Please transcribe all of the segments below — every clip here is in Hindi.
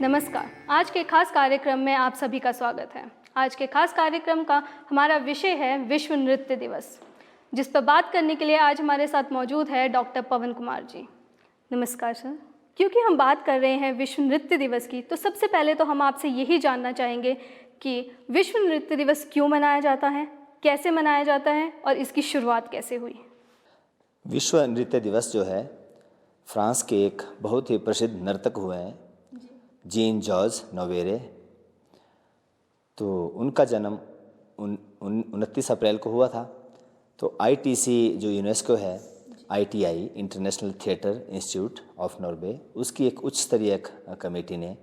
नमस्कार। आज के खास कार्यक्रम में आप सभी का स्वागत है। आज के खास कार्यक्रम का हमारा विषय है विश्व नृत्य दिवस, जिस पर बात करने के लिए आज हमारे साथ मौजूद है डॉक्टर पवन कुमार जी। नमस्कार सर। क्योंकि हम बात कर रहे हैं विश्व नृत्य दिवस की, तो सबसे पहले तो हम आपसे यही जानना चाहेंगे कि विश्व नृत्य दिवस क्यों मनाया जाता है, कैसे मनाया जाता है और इसकी शुरुआत कैसे हुई। विश्व नृत्य दिवस जो है, फ्रांस के एक बहुत ही प्रसिद्ध नर्तक हुए हैं जीन जॉर्ज नोवेरे। तो उनका जन्म 29 अप्रैल को हुआ था। तो आईटीसी जो यूनेस्को है, ITI international theatre institute of Norway, उसकी एक उच्च स्तरीय कमेटी ने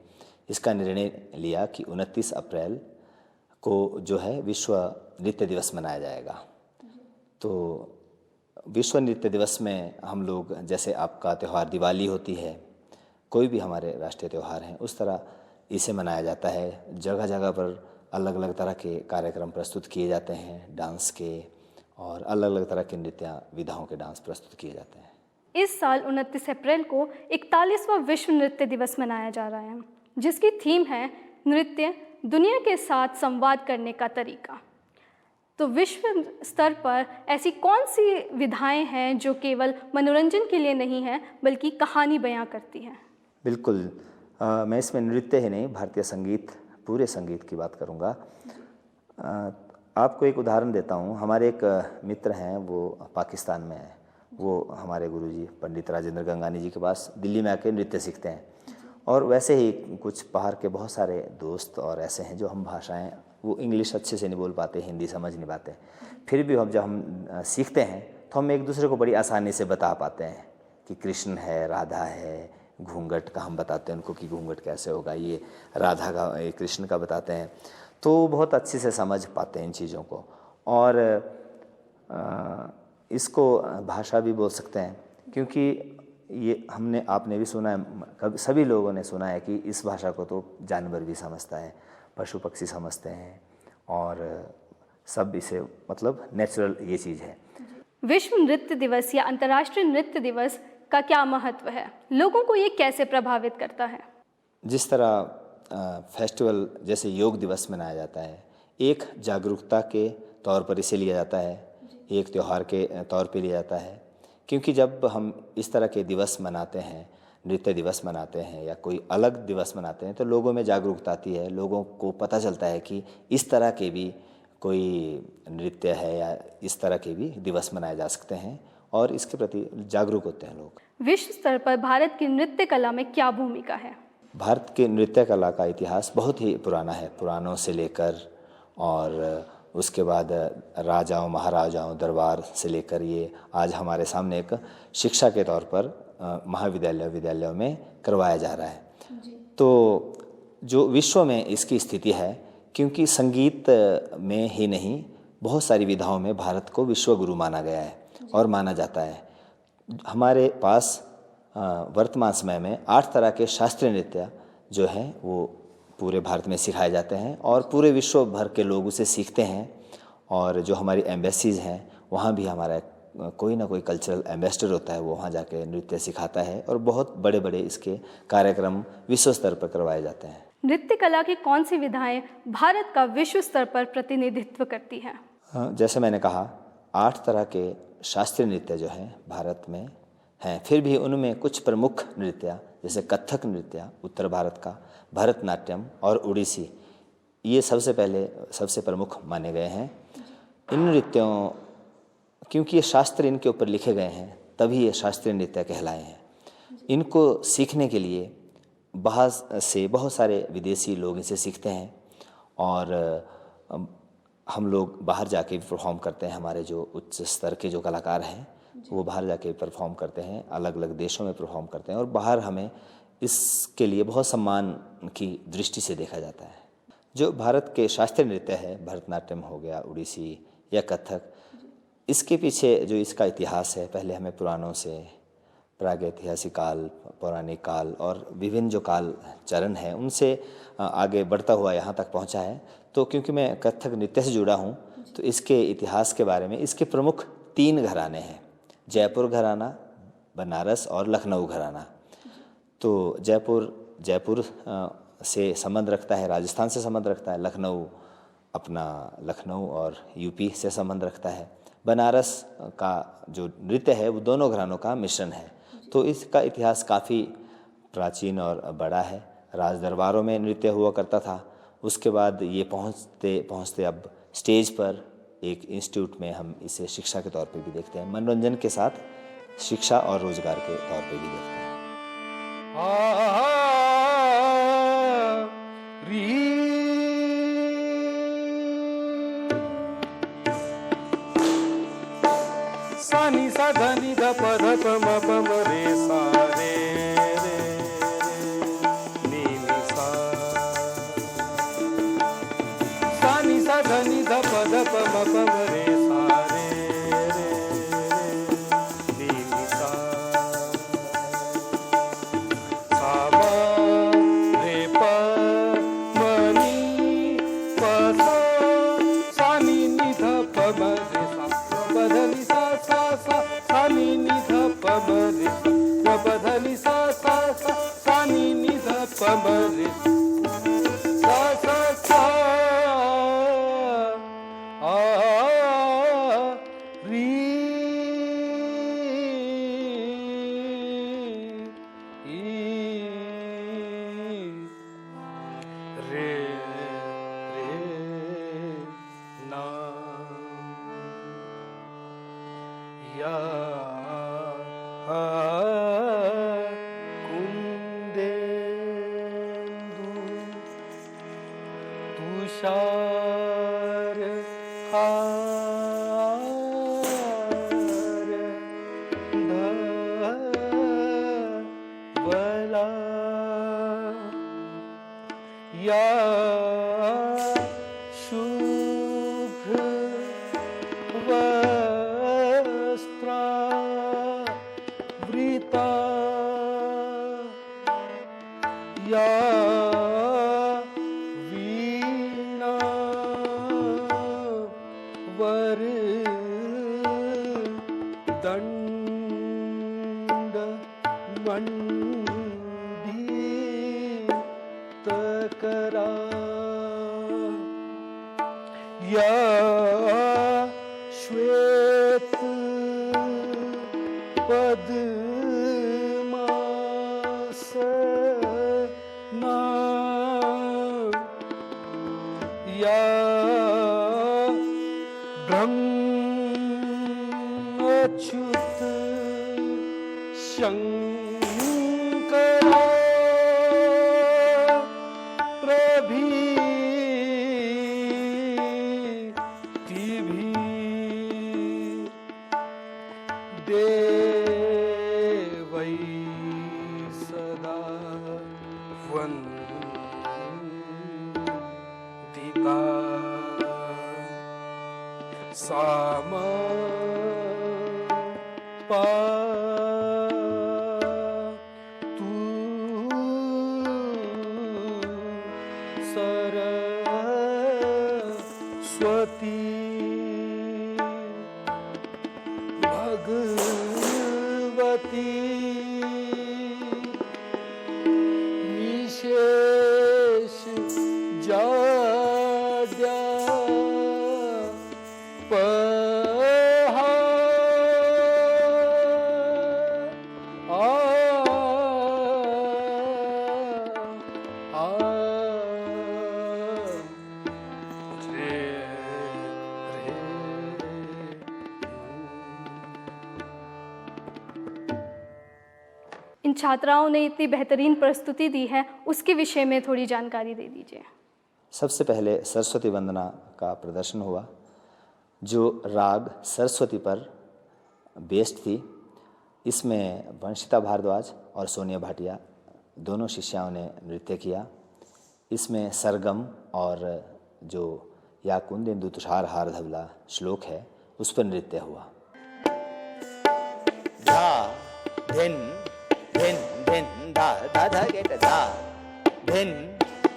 इसका निर्णय लिया कि 29 अप्रैल को जो है विश्व नृत्य दिवस मनाया जाएगा। तो विश्व नृत्य दिवस में हम लोग, जैसे आपका त्यौहार दिवाली होती है, कोई भी हमारे राष्ट्रीय त्यौहार हैं, उस तरह इसे मनाया जाता है। जगह जगह पर अलग अलग तरह के कार्यक्रम प्रस्तुत किए जाते हैं, डांस के और अलग अलग तरह के नृत्य विधाओं के डांस प्रस्तुत किए जाते हैं। इस साल 29 अप्रैल को 41वां विश्व नृत्य दिवस मनाया जा रहा है, जिसकी थीम है नृत्य दुनिया के साथ संवाद करने का तरीका। तो विश्व स्तर पर ऐसी कौन सी विधाएं हैं जो केवल मनोरंजन के लिए नहीं हैं बल्कि कहानी बयां करती हैं? बिल्कुल, मैं इसमें नृत्य ही नहीं, भारतीय संगीत, पूरे संगीत की बात करूंगा। आपको एक उदाहरण देता हूं। हमारे एक मित्र हैं, वो पाकिस्तान में हैं। वो हमारे गुरुजी पंडित राजेंद्र गंगानी जी के पास दिल्ली में आके नृत्य सीखते हैं। और वैसे ही कुछ बाहर के बहुत सारे दोस्त और ऐसे हैं जो हम भाषाएं, वो इंग्लिश अच्छे से नहीं बोल पाते, हिंदी समझ नहीं पाते, फिर भी जब हम सीखते हैं तो हम एक दूसरे को बड़ी आसानी से बता पाते हैं कि कृष्ण है, राधा है। घूंघट का हम बताते हैं उनको कि घूंघट कैसे होगा, ये राधा का, ये कृष्ण का बताते हैं। तो बहुत अच्छे से समझ पाते हैं इन चीज़ों को। और इसको भाषा भी बोल सकते हैं, क्योंकि ये आपने भी सुना है, सभी लोगों ने सुना है कि इस भाषा को तो जानवर भी समझता है, पशु पक्षी समझते हैं, और सब इसे मतलब नेचुरल ये चीज़ है। विश्व नृत्य दिवस या अंतर्राष्ट्रीय नृत्य दिवस का क्या महत्व है? लोगों को ये कैसे प्रभावित करता है? जिस तरह फेस्टिवल जैसे योग दिवस मनाया जाता है, एक जागरूकता के तौर पर इसे लिया जाता है, एक त्यौहार के तौर पे लिया जाता है। क्योंकि जब हम इस तरह के दिवस मनाते हैं, नृत्य दिवस मनाते हैं या कोई अलग दिवस मनाते हैं, तो लोगों में जागरूकता आती है। लोगों को पता चलता है कि इस तरह के भी कोई नृत्य है या इस तरह के भी दिवस मनाए जा सकते हैं, और इसके प्रति जागरूक होते हैं लोग। विश्व स्तर पर भारत की नृत्य कला में क्या भूमिका है? भारत के नृत्य कला का इतिहास बहुत ही पुराना है, पुराणों से लेकर, और उसके बाद राजाओं महाराजाओं दरबार से लेकर ये आज हमारे सामने एक शिक्षा के तौर पर विद्यालयों में करवाया जा रहा है। तो जो विश्व में इसकी स्थिति है, क्योंकि संगीत में ही नहीं, बहुत सारी विधाओं में भारत को विश्व गुरु माना गया है और माना जाता है। हमारे पास वर्तमान समय में 8 तरह के शास्त्रीय नृत्य जो हैं वो पूरे भारत में सिखाए जाते हैं, और पूरे विश्व भर के लोग उसे सीखते हैं। और जो हमारी एम्बेसीज़ हैं, वहाँ भी हमारा कोई ना कोई कल्चरल एम्बेसडर होता है, वो वहाँ जाके नृत्य सिखाता है, और बहुत बड़े बड़े इसके कार्यक्रम विश्व स्तर पर करवाए जाते हैं। नृत्य कला की कौन सी विधाएं भारत का विश्व स्तर पर प्रतिनिधित्व करती हैं? जैसे मैंने कहा, 8 तरह के शास्त्रीय नृत्य जो हैं भारत में हैं। फिर भी उनमें कुछ प्रमुख नृत्य, जैसे कथक नृत्य उत्तर भारत का, भरतनाट्यम और उड़ीसी, ये सबसे प्रमुख माने गए हैं। इन नृत्यों, क्योंकि ये शास्त्र इनके ऊपर लिखे गए हैं, तभी ये शास्त्रीय नृत्य कहलाए हैं। इनको सीखने के लिए बाहर से बहुत सारे विदेशी लोग इसे सीखते हैं, और हम लोग बाहर जाके परफॉर्म करते हैं। हमारे जो उच्च स्तर के जो कलाकार हैं, वो बाहर जाके परफॉर्म करते हैं, अलग अलग देशों में परफॉर्म करते हैं, और बाहर हमें इसके लिए बहुत सम्मान की दृष्टि से देखा जाता है। जो भारत के शास्त्रीय नृत्य है, भरतनाट्यम हो गया, उड़ीसी या कथक, इसके पीछे जो इसका इतिहास है, पहले हमें पुराणों से, प्रागैतिहासिक काल, पौराणिक काल और विभिन्न जो काल चरण हैं, उनसे आगे बढ़ता हुआ यहाँ तक पहुँचा है। तो क्योंकि मैं कथक नृत्य से जुड़ा हूँ, तो इसके इतिहास के बारे में, इसके प्रमुख 3 घराने हैं, जयपुर घराना, बनारस और लखनऊ घराना। तो जयपुर से संबंध रखता है, राजस्थान से संबंध रखता है, लखनऊ और यूपी से संबंध रखता है। बनारस का जो नृत्य है वो दोनों घरानों का मिश्रण है। तो इसका इतिहास काफ़ी प्राचीन और बड़ा है। राज दरबारों में नृत्य हुआ करता था, उसके बाद ये पहुँचते पहुँचते अब स्टेज पर एक इंस्टीट्यूट में हम इसे शिक्षा के तौर पे भी देखते हैं, मनोरंजन के साथ शिक्षा और रोजगार के तौर पे भी देखते हैं। सानी सा धनी ध प ध प म प म रे सा रे रे नी नी सा सानी सा धनी ध प ध प म प म रे सा रे रे नी नी सा सा म रे प म नी प सा सा नी नी ध प म रे सा प ध नि सा सा सा सा नी नी ध प म रे सा प ध नि सा सा सा सा नी नी ध प म रे सा सा सा आ री ई रे रे ना या कुंदेंदु तुषार हार धवला या शुभ्र वस्त्रावृता या वीणा वरदंड मंडितकरा या श्वेत पद्मासना या ब्रह्मच्युत शंकरा प्रभृति देवै सदा वन्दिता साम पा तू सरस्वती भगवती विशेष जाड्या इन छात्राओं ने इतनी बेहतरीन प्रस्तुति दी है, उसके विषय में थोड़ी जानकारी दे दीजिए। सबसे पहले सरस्वती वंदना का प्रदर्शन हुआ, जो राग सरस्वती पर बेस्ड थी। इसमें वंशिता भारद्वाज और सोनिया भाटिया दोनों शिष्याओं ने नृत्य किया। इसमें सरगम और जो या कुंदेंदु तुषार हार धवला श्लोक है उस पर नृत्य हुआ। धा धिन धिन धिन धा धा धा गेट धा धिन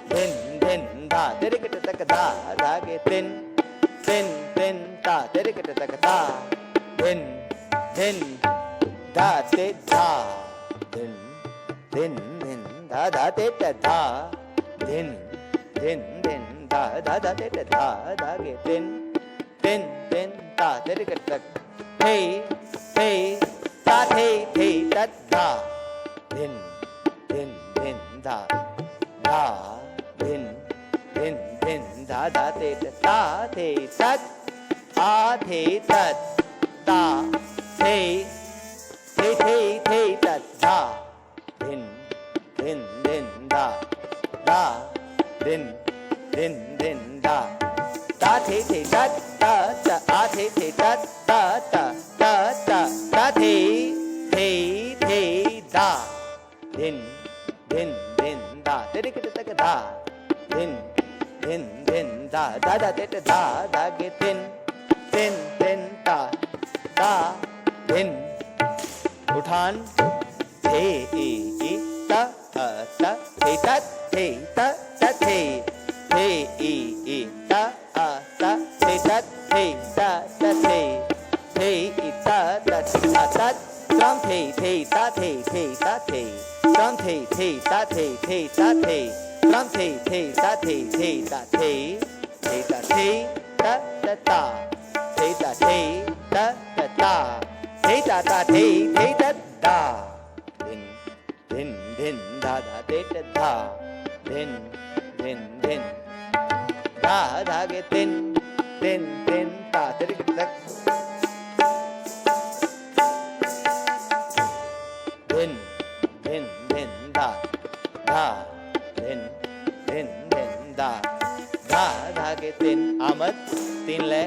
धिन धिन धा तेरे गेट तक धा धा गे तिन तिन तिन धा तेरे गेट तक धा धिन धिन धा ते धा धिन धिन धिन धा धा ते धा धिन धिन धिन धा धा धा धिट धा धा गे तिन तिन तिन ता धिट गे तक थे ता थे तत धा धिन धिन धिन धा धा धिन धिन धिन धा धा धिट ता थे तत आ थे तत ता थे तत धा धिन धिन धिन धा धा धिन धिन धिन धा ता थे तत ता ता आ थे तत ता ता ता ता ता थे धा धिन धिन धिन धा तेरे के तक धा धिन धिन धिन धा धा धा तेट धा धा गे तिन तिन तिन ता धिन उठान थे ई ता ता थे तत थे त थे ई ता ता थे तत थे त थे ई ता तत त्रम थे ता थे ता थे त्रम थे ता थे ता थे त्रम थे ता थे ता थे ता थे ता ता थे ता थे ता ता थे ता ता थे ता ता धिन धिन धिन धा धा धिट धा धिन धिन धिन धा धा गे तिन तिन तिन ता तिन तक धिन धिन धिन धा धा धिन धिन धिन धा धा धा गे तिन आमद तीन ले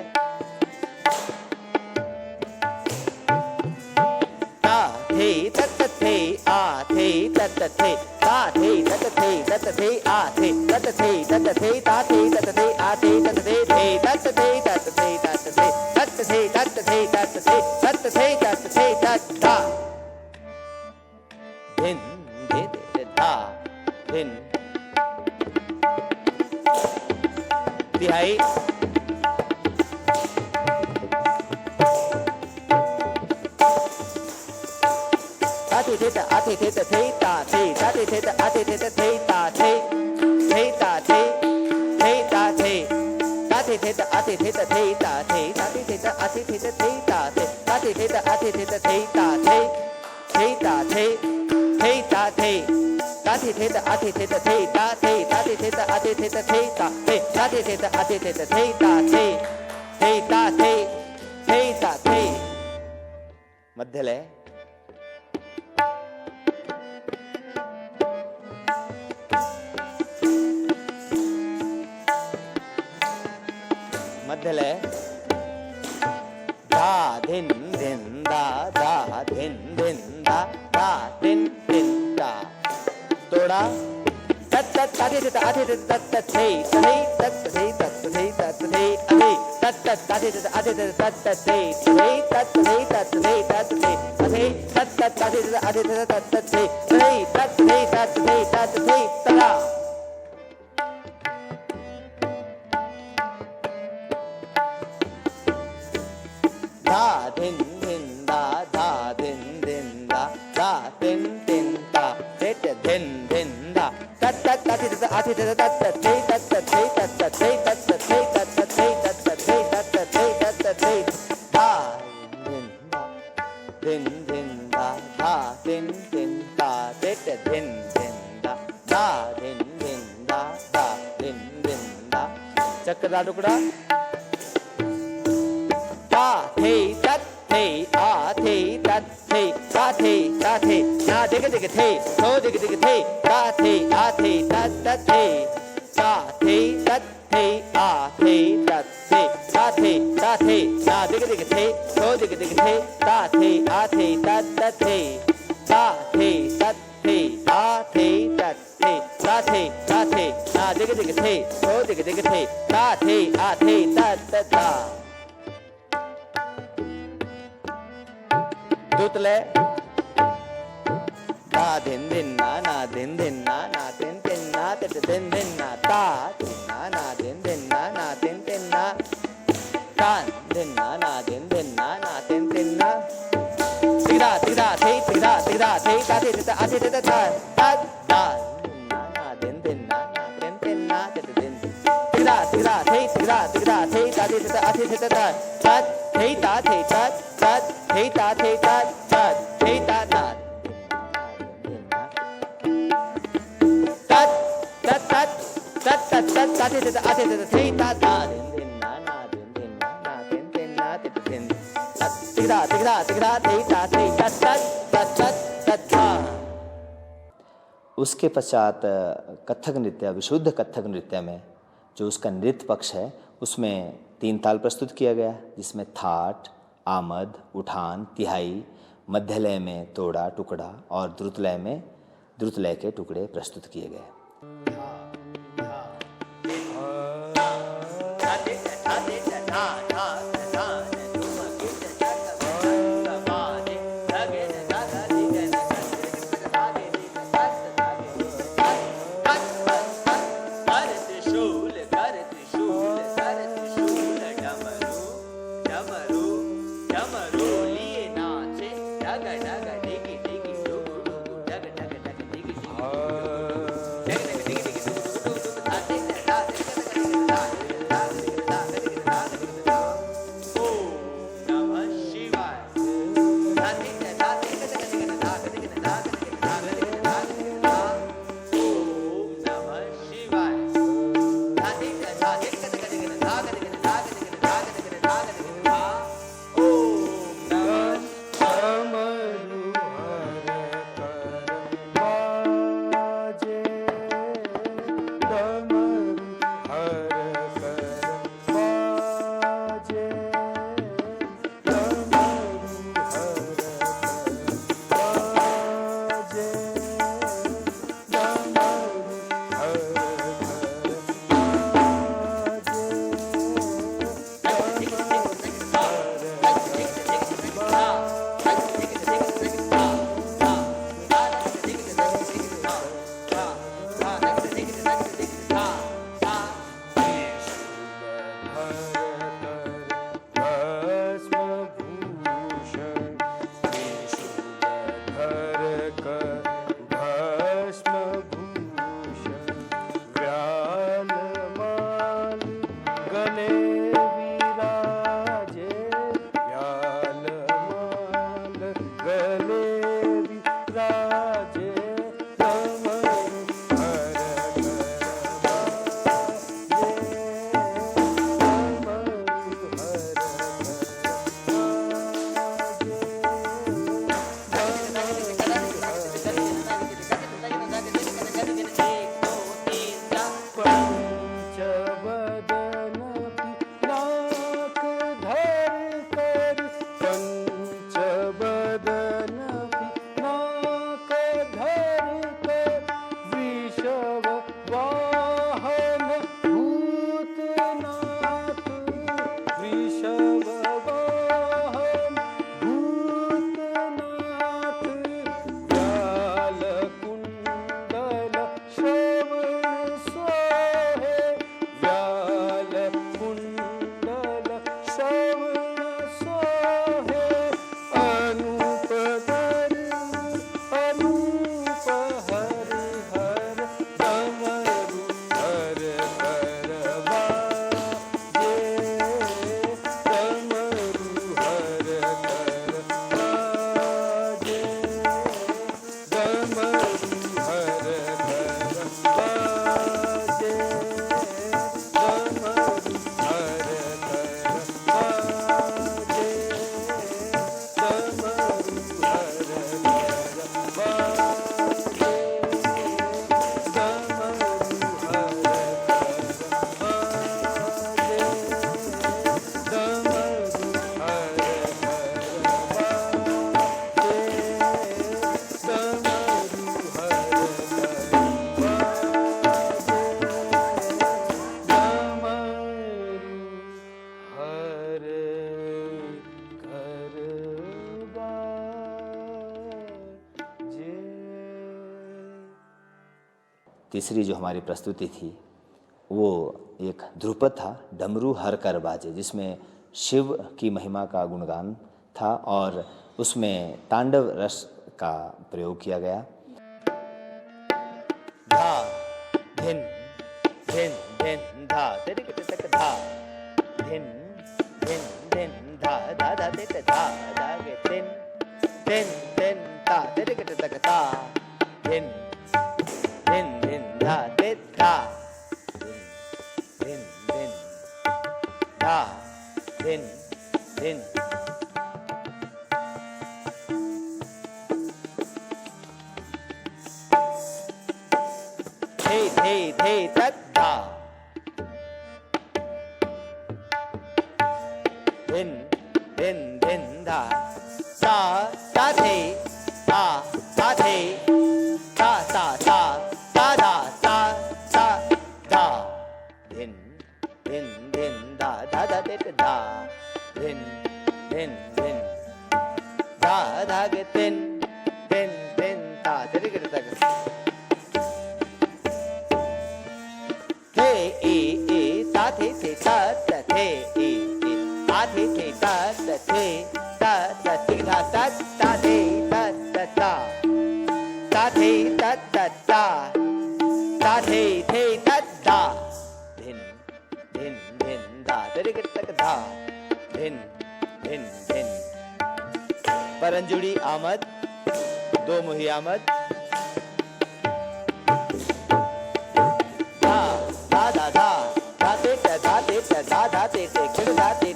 ता थे तत थे आ थे तत थे ता थे तत थे आ थे तत थे ता थे तत थे आ थे तत थे तत थे तत थे तत थे तत थे तत थे तत थे तत थे तत थे तत धा धिन धिन धा धिन तिहाई आते थे ता आते थे ता थे ता थे आते थे ता आते थे ता थे ता थे ता थे ता थे आते थे ता आते थे ता थे ता थे आते थे ता आते थे ता थे ता थे आते थे ता आते थे ता थे ता थे ता थे ता थे आते थे ता आते थे ता थे ता थे आते थे ता आते थे ता थे ता थे आते थे ता आते थे ता थे ता थे ता थे मध्य लय मध्य लय धा धिन धिन धा धा धिन धिन धा धा धिन धिन धा तोड़ा तत तत आते थे आते थे तत तत थे तत थे तत थे तत थे अरे तत तत आते थे तत थे तत थे तत थे तत थे तत थे अरे तत तत आते थे तत थे तत थे अरे तत थे तरा धा धिन धिन धा धा धिन धिन धा धा तिन तिन धा धिट धिन धिन धा तत तत आते थे तत थे तत थे तत थे तत थे तत थे तत थे तत थे तत थे तत थे धा धिन धिन धा धा तिन तिन धा धिट धिन धिन धा धा धिन धिन धा धा धिन धिन धा चक्रा टुकड़ा ता थे तत थे आ थे तत थे ता थे ना दिग दिग थे तो दिग दिग थे ता थे आ थे तत थे ता थे तत थे आ थे तत थे ता थे ना दिग दिग थे तो दिग दिग थे ता थे आ थे तत थे ता थे तत थे आ थे तत थे ता थे ना दिग दिग थे तो दिग दिग थे ता थे आ थे तत था दूतले ता धिन धिन ना धिन धिन ना तिन तिन ना तिट धिन धिन ना ता धिन ना धिन धिन ना तिन तिन ना तान धिन ना धिन धिन ना तिन तिन ना तिगदा तिगदा थे ता थे ता थे ता आते थे ता ता धा ना धिन धिन ना तिन धा धिक धा थे ता थे ता थे थे ता तात थे ता थे तात तात थे ता थे तात तात थे ता ता तात तात तात तात तात तात ता थे ता थे थे थे ता ता दिन दिन ना ना दिन दिन ना दिन दिन ना दिन दिन धिक धा धिक धा धिक धा थे ता थे तात तात तात तात तात ता। उसके पश्चात कथक नृत्य, विशुद्ध कथक नृत्य में जो उसका नृत्य पक्ष है उसमें 3 ताल प्रस्तुत किया गया, जिसमें थाट, आमद, उठान, तिहाई, मध्य लय में तोड़ा टुकड़ा और द्रुत लय में द्रुत लय के टुकड़े प्रस्तुत किए गए। तीसरी जो हमारी प्रस्तुति थी वो एक ध्रुपद था, डमरू हर कर बाजे, जिसमें शिव की महिमा का गुणगान था और उसमें तांडव रस का प्रयोग किया गया। धा धिन धिन धिन धा तेरे के तक धा धिन धिन धिन धा धा धा ते ते धा धा गे धिन धिन धिन धा ते रे गे ते तक धा धिन धिन धिन धा ते धा धिन धिन धिन धा धिन धिन थे थे थे तत धा धिन धिन धिन धा सा सा थे सा सा थे सा सा सा सा धा सा सा धा धिन धिन धिन धा धा धा ते ते धा धिन धिन धिन धा धा गे धिन धिन धिन धा ते रे गे ता थे ए ता थे ता ता थे ए ता थे ता ता थे ता ता ति धा ता ता थे ता ता ता ता थे ता ता ता ता थे ता धा धिन धिन धिन धा तेरे के तक धा धिन धिन धिन परंजुड़ी आमद दो मुही आमद धा धा धा धा धा ते धा ते धा धा ते किड़ धा ते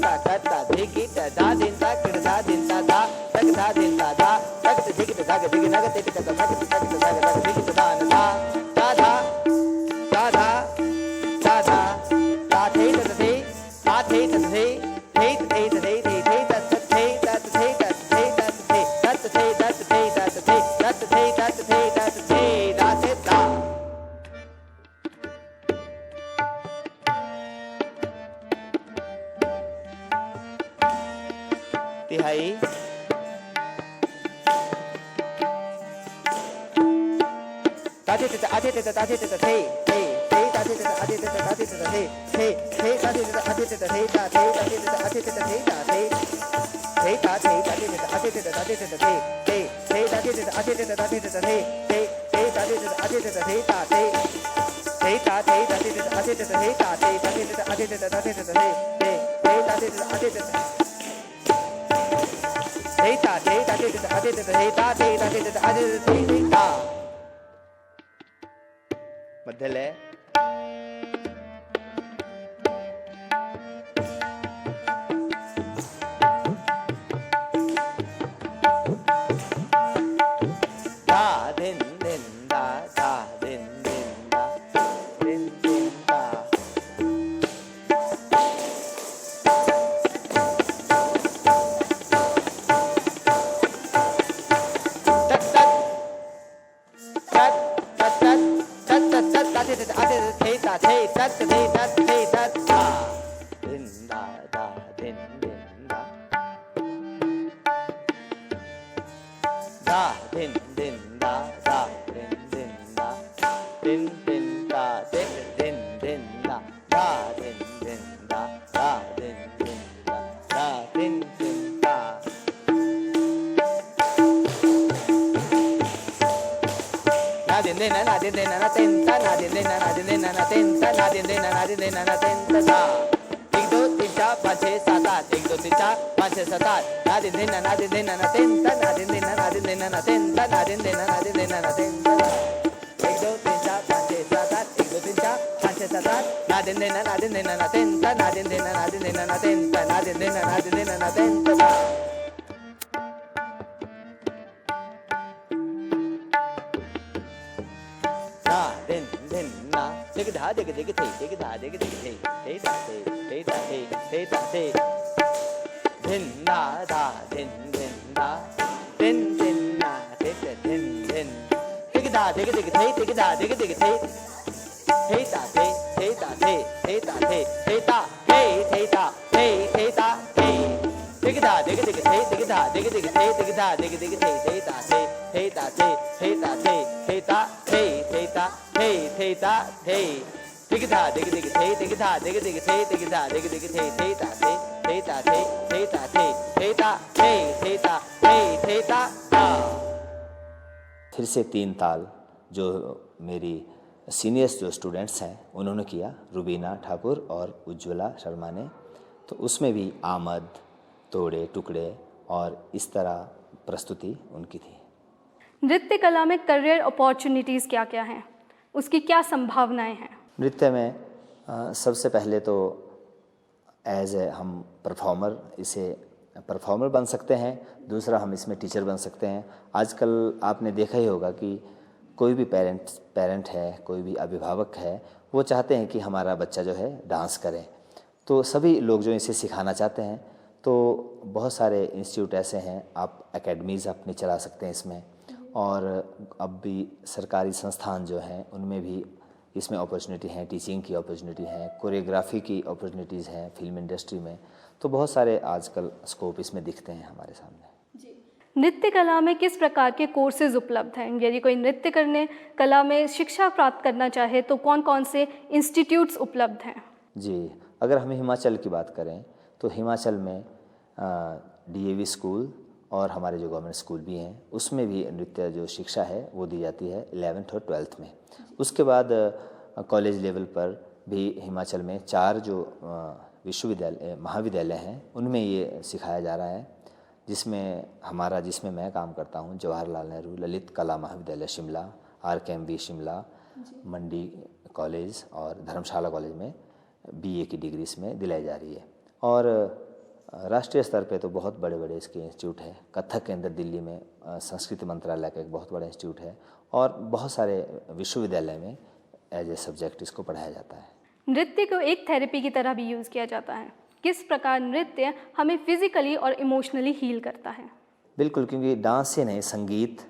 धा ता धे की धा दिन ता किड़ धा दिन ता धा तक धा दिन ता धा तक ते धे की धा के दिग नग ते तक तक तक धा धे की धा न धा धा धा धा धा धा धा धा थे थे धा थे थे थे थे थे थे थे थे तत थे तत थे तत थे तत थे तत थे तत थे तत थे तत थे तत थे तत थे धा से धा तिहाई ताते ते आते ते ताते ते थे थे ताते ते आते ते ताते ते थे थे ताते ते आते ते थे ताते ताते ते आते ते थे ताते थे ताते ताते ते आते ते ताते ते थे थे ताते ते आते ते ताते ते थे थे ताते ते आते ते थे ताते थे ताते ताते ते आते ते थे ताते ताते ते आते ते ताते ते थे थे ताते ते आते ते थे ताते ताते ते आते ते थे ताते ताते ते आते ते थे ता मध्यले धा धिन धिन धा धा धिन धिन धा धिन धिन धा तत तत तत तत तत तत तत ताते ते आते थे ताते तत थे तत थे तत धा धिन धा धा धिन धिन धा धा धिन धिन धा धा धिन धिन धा धिन धिन धा धिन धिन धिन धा धा धिन धिन धा धा धिन धिन धा धा धिन धिन धा na din din na din din na tin ta na din din na din din na tin ta na din din na din din na tin ta धा 1 2 3 4 5 6 7 8 1 2 3 4 5 6 7 8 na din din na din din na tin ta na din din na din din na tin ta na din din na din din na tin ta 1 2 3 4 5 6 7 8 1 2 3 4 5 6 7 8 na din din na din din na tin ta na din din na din din na tin ta na din din na din din na tin ta धा दिन दिन ना दिग धा दिग दिग थे दिग धा दिग दिग थे धा थे धा थे धा थे दिन ना धा दिन दिन ना दिन दिन ना दिन दिन दिन दिग धा दिग दिग थे दिग धा दिग दिग थे धा थे धा थे धा थे धा थे धा थे धा थे दिग धा दिग दिग थे दिग धा दिग दिग थे दिग धा दिग दिग थे धा थे धा थे धा थे धा थे धा थे धा थे दिग धा दिग दिग थे दिग धा दिग दिग थे दिग धा दिग दिग थे धा थे धा थे धा थे धा थे धा धा। फिर से 3 ताल जो मेरी सीनियर्स जो स्टूडेंट्स हैं उन्होंने किया, रुबीना ठाकुर और उज्ज्वला शर्मा ने। तो उसमें भी आमद, तोड़े, टुकड़े और इस तरह प्रस्तुति उनकी थी। नृत्य कला में करियर अपॉर्चुनिटीज़ क्या क्या हैं, उसकी क्या संभावनाएं हैं? नृत्य में सबसे पहले तो एज ए हम परफॉर्मर बन सकते हैं, दूसरा हम इसमें टीचर बन सकते हैं। आजकल आपने देखा ही होगा कि कोई भी पेरेंट है, कोई भी अभिभावक है, वो चाहते हैं कि हमारा बच्चा जो है डांस करे। तो सभी लोग जो इसे सिखाना चाहते हैं, तो बहुत सारे इंस्टीट्यूट ऐसे हैं, आप एकेडमीज़ अपनी चला सकते हैं इसमें। और अब भी सरकारी संस्थान जो हैं उनमें भी इसमें अपॉर्चुनिटी हैं, टीचिंग की अपॉर्चुनिटी है, कोरियोग्राफी की अपॉर्चुनिटीज़ हैं फिल्म इंडस्ट्री में। तो बहुत सारे आजकल स्कोप इसमें दिखते हैं हमारे सामने। नृत्य कला में किस प्रकार के कोर्सेज उपलब्ध हैं? यदि कोई नृत्य करने कला में शिक्षा प्राप्त करना चाहे तो कौन कौन से इंस्टीट्यूट्स उपलब्ध हैं? जी, अगर हम हिमाचल की बात करें तो हिमाचल में DAV स्कूल और हमारे जो गवर्नमेंट स्कूल भी हैं उसमें भी नृत्य जो शिक्षा है वो दी जाती है 11th और 12th में। उसके बाद कॉलेज लेवल पर भी हिमाचल में 4 जो महाविद्यालय हैं उनमें ये सिखाया जा रहा है, जिसमें मैं काम करता हूँ, जवाहरलाल नेहरू ललित कला महाविद्यालय शिमला, RKMB शिमला, मंडी कॉलेज और धर्मशाला कॉलेज में BA की डिग्री इसमें दिलाई जा रही है। और राष्ट्रीय स्तर पे तो बहुत बड़े बड़े इसके इंस्टीट्यूट है। कथक के अंदर दिल्ली में संस्कृति मंत्रालय का एक बहुत बड़ा इंस्टीट्यूट है और बहुत सारे विश्वविद्यालय में एज ए सब्जेक्ट इसको पढ़ाया जाता है। नृत्य को एक थेरेपी की तरह भी यूज़ किया जाता है। किस प्रकार नृत्य हमें फिजिकली और इमोशनली हील करता है? बिल्कुल, क्योंकि डांस से नहीं, संगीत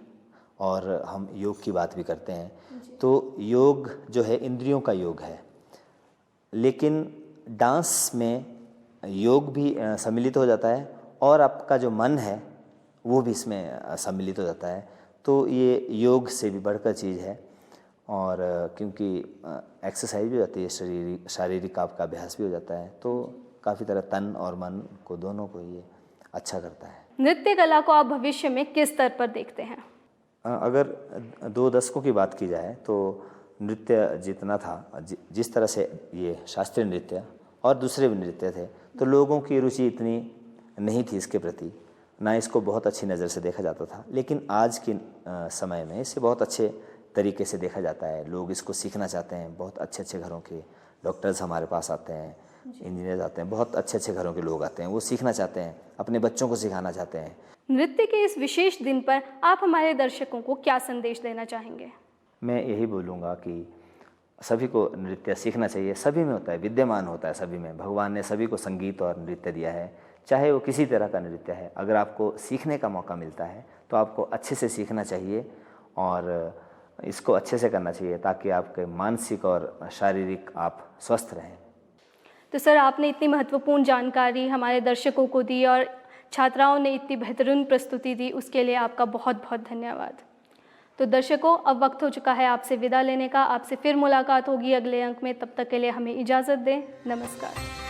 और हम योग की बात भी करते हैं, तो योग जो है इंद्रियों का योग है, लेकिन डांस में योग भी सम्मिलित हो जाता है और आपका जो मन है वो भी इसमें सम्मिलित हो जाता है। तो ये योग से भी बढ़कर चीज़ है। और क्योंकि एक्सरसाइज भी हो जाती है, शारीरिक आपका अभ्यास भी हो जाता है, तो काफ़ी तरह तन और मन को दोनों को ये अच्छा करता है। नृत्य कला को आप भविष्य में किस स्तर पर देखते हैं? अगर 2 दशकों की बात की जाए तो नृत्य जितना था, जिस तरह से ये शास्त्रीय नृत्य और दूसरे भी नृत्य थे, तो लोगों की रुचि इतनी नहीं थी इसके प्रति, ना इसको बहुत अच्छी नज़र से देखा जाता था। लेकिन आज के समय में इसे बहुत अच्छे तरीके से देखा जाता है। लोग इसको सीखना चाहते हैं। बहुत अच्छे अच्छे घरों के डॉक्टर्स हमारे पास आते हैं, इंजीनियर्स आते हैं, बहुत अच्छे अच्छे घरों के लोग आते हैं, वो सीखना चाहते हैं, अपने बच्चों को सिखाना चाहते हैं। नृत्य के इस विशेष दिन पर आप हमारे दर्शकों को क्या संदेश देना चाहेंगे? मैं यही बोलूँगा कि सभी को नृत्य सीखना चाहिए। सभी में होता है, विद्यमान होता है सभी में। भगवान ने सभी को संगीत और नृत्य दिया है, चाहे वो किसी तरह का नृत्य है। अगर आपको सीखने का मौका मिलता है तो आपको अच्छे से सीखना चाहिए और इसको अच्छे से करना चाहिए, ताकि आपके मानसिक और शारीरिक आप स्वस्थ रहें। तो सर, आपने इतनी महत्वपूर्ण जानकारी हमारे दर्शकों को दी और छात्राओं ने इतनी बेहतरीन प्रस्तुति दी, उसके लिए आपका बहुत बहुत धन्यवाद। तो दर्शकों, अब वक्त हो चुका है आपसे विदा लेने का। आपसे फिर मुलाकात होगी अगले अंक में। तब तक के लिए हमें इजाज़त दें। नमस्कार।